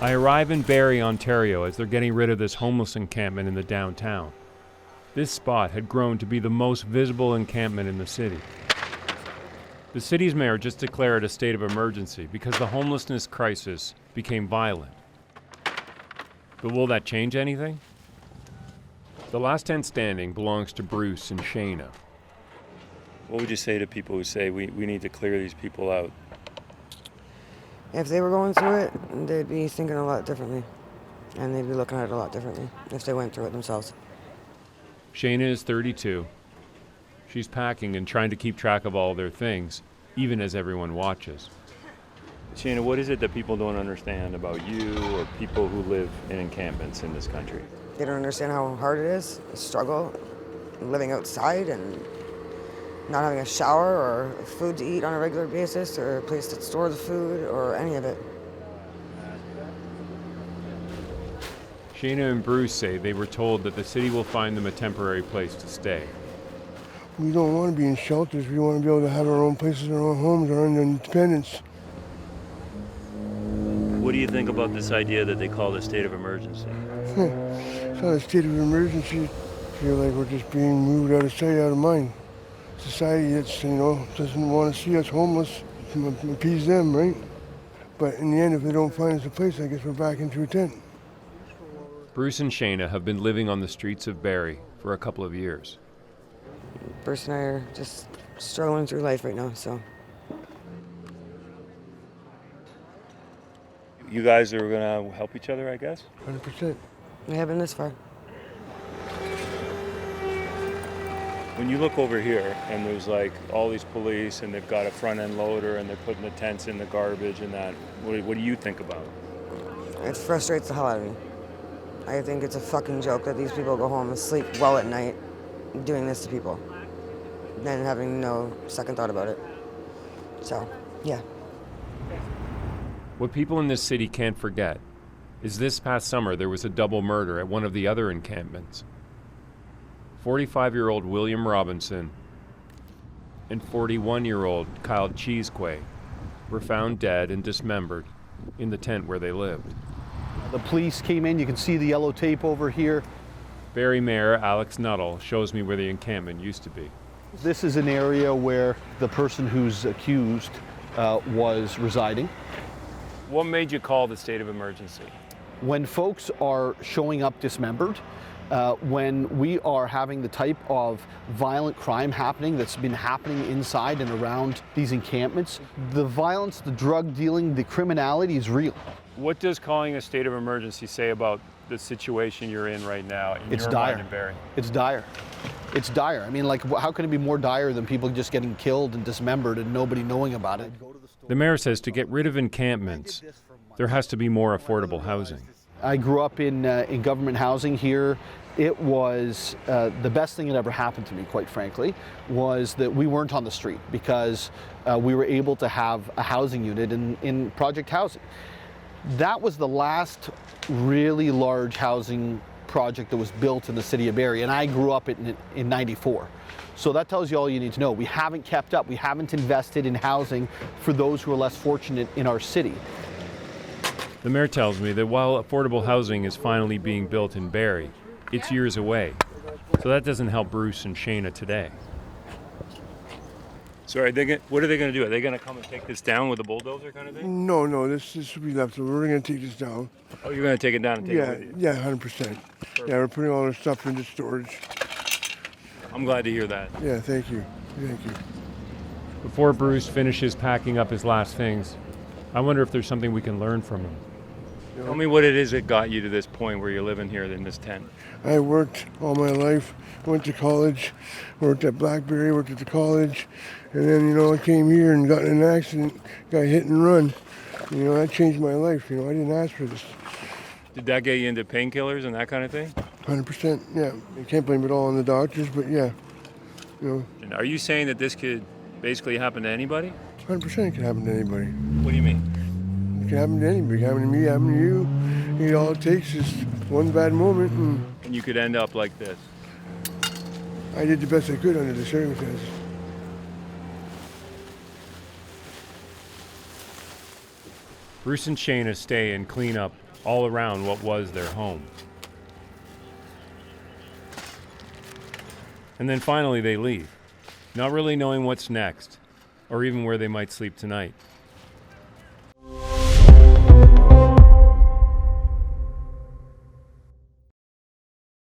I arrive in Barrie, Ontario, as they're getting rid of this homeless encampment in the downtown. This spot had grown to be the most visible encampment in the city. The city's mayor just declared a state of emergency because the homelessness crisis became violent. But will that change anything? The last tent standing belongs to Bruce and Shayna. What would you say to people who say we need to clear these people out? If they were going through it, they'd be thinking a lot differently. And they'd be looking at it a lot differently if they went through it themselves. Shayna is 32. She's packing and trying to keep track of all their things, even as everyone watches. Shayna, what is it that people don't understand about you or people who live in encampments in this country? They don't understand how hard it is, the struggle, living outside and not having a shower or food to eat on a regular basis or a place to store the food or any of it. Shayna and Bruce say they were told that the city will find them a temporary place to stay. We don't want to be in shelters. We want to be able to have our own places, our own homes, our own independence. What do you think about this idea that they call the state of emergency? It's not a state of emergency. I feel like we're just being moved out of sight, out of mind. Society that's, doesn't want to see us homeless, appease them, right? But in the end, if they don't find us a place, I guess we're back into a tent. Bruce and Shayna have been living on the streets of Barrie for a couple of years. Bruce and I are just struggling through life right now, so. You guys are going to help each other, I guess? 100%. We haven't this far. When you look over here and there's like all these police and they've got a front end loader and they're putting the tents in the garbage and that, what do you think about it? It frustrates the hell out of me. I think it's a fucking joke that these people go home and sleep well at night doing this to people and having no second thought about it. So, yeah. What people in this city can't forget is this past summer there was a double murder at one of the other encampments. 45-year-old William Robinson and 41-year-old Kyle Cheesequay were found dead and dismembered in the tent where they lived. The police came in, you can see the yellow tape over here. Barrie Mayor Alex Nuttall shows me where the encampment used to be. This is an area where the person who's accused was residing. What made you call the state of emergency? When folks are showing up dismembered, when we are having the type of violent crime happening that's been happening inside and around these encampments, the violence, the drug dealing, the criminality is real. What does calling a state of emergency say about the situation you're in right now in It's your dire. mind in Barrie? It's dire. It's dire. I mean, like, how can it be more dire than people just getting killed and dismembered and nobody knowing about it? The mayor says to get rid of encampments, there has to be more affordable housing. I grew up in government housing here. It was the best thing that ever happened to me, quite frankly, was that we weren't on the street because we were able to have a housing unit in project housing. That was the last really large housing project that was built in the city of Barrie, and I grew up in '94. So that tells you all you need to know. We haven't kept up. We haven't invested in housing for those who are less fortunate in our city. The mayor tells me that while affordable housing is finally being built in Barrie, it's years away. So that doesn't help Bruce and Shayna today. So what are they going to do? Are they going to come and take this down with a bulldozer kind of thing? No, this will be left. We're going to take this down. Oh, you're going to take it down and take it with you? Yeah, 100%. Perfect. Yeah, we're putting all our stuff into storage. I'm glad to hear that. Yeah, thank you. Before Bruce finishes packing up his last things, I wonder if there's something we can learn from him. Tell me what it is that got you to this point where you're living here in this tent. I worked all my life, went to college, worked at Blackberry, worked at the college, and then, I came here and got in an accident, got hit and run. That changed my life. I didn't ask for this. Did that get you into painkillers and that kind of thing? 100%, yeah. I can't blame it all on the doctors, but yeah. And are you saying that this could basically happen to anybody? 100% it can happen to anybody. What do you mean? It can happen to anybody. It can happen to me, happen to you. All it takes is one bad moment, and you could end up like this. I did the best I could under the circumstances. Bruce and Shayna stay and clean up all around what was their home. And then finally they leave, not really knowing what's next, or even where they might sleep tonight.